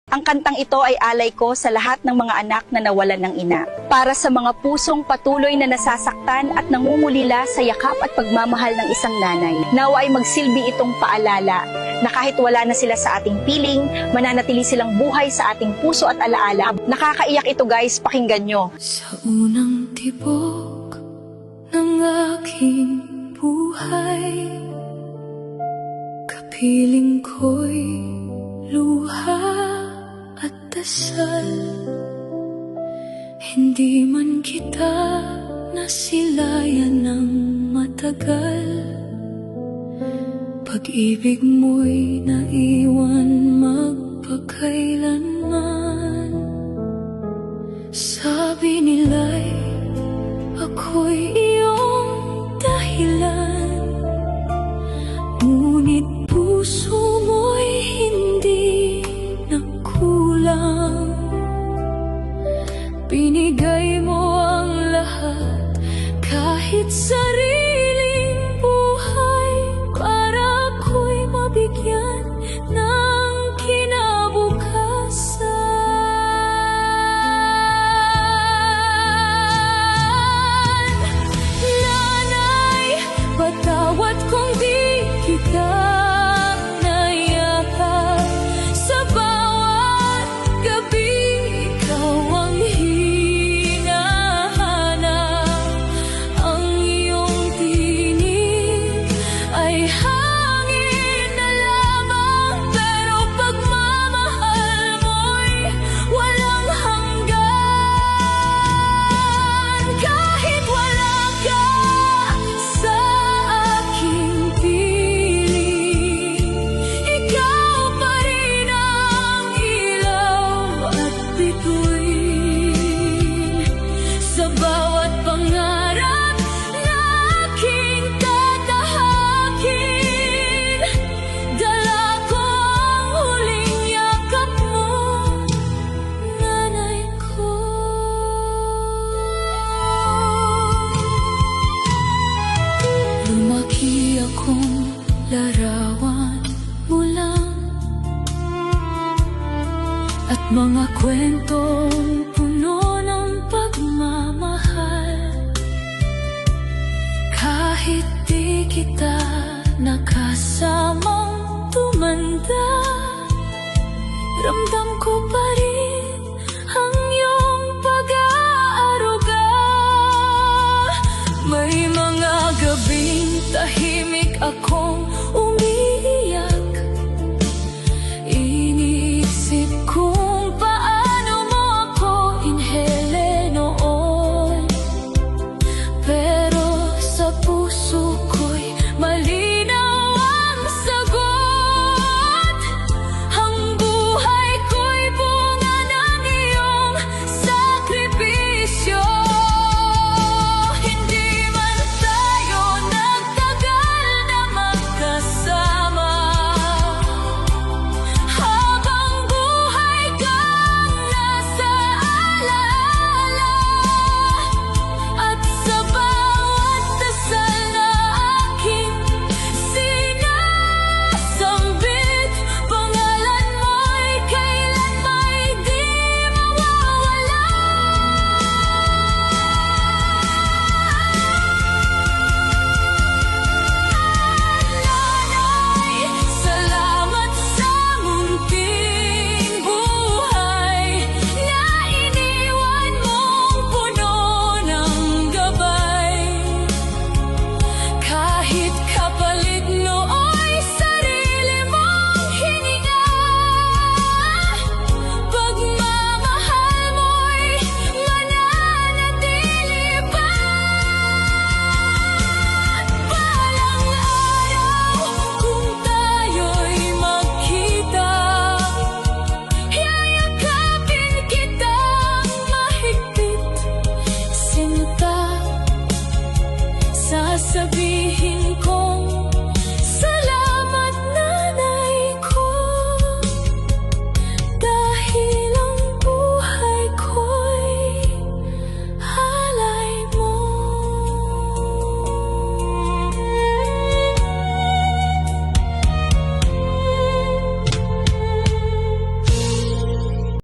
Ang kantang ito ay alay ko sa lahat ng mga anak na nawalan ng ina. Para sa mga pusong patuloy na nasasaktan at nangungulila sa yakap at pagmamahal ng isang nanay. Nawa ay magsilbi itong paalala na kahit wala na sila sa ating piling, mananatili silang buhay sa ating puso at alaala. Nakakaiyak ito guys, pakinggan nyo. Sa unang tibok ng aking buhay, kapiling ko'y luha at dasal. Hindi man kita nasilayan ng matagal, pag-ibig mo'y naiwan magpakailanman. Sabi nila'y ako'y iyong dahilan, ngunit puso mo'y hindi nagkulang. Binigay mo ang lahat, kahit sariling buhay, para ako'y mabigyan ng kinabukasan. Nanay, patawad kung di kita nayakap. Sa bawat gabi, ikaw ang hinahanap. Ang iyong tinig ay hangin na lamang, pero pagmamahal mo'y walang hanggan. Kahit wala ka sa aking piling, ikaw pa rin ang ilaw at bituin. Sa bawat pangarap na aking tatahakin, dala ko ang huling yakap mo, nanay ko. Lumaki akong larawan mo lang, at mga kwentong puno ng pagmamahal. Kahit di kita nakasamang tumanda, ramdam ko pa rin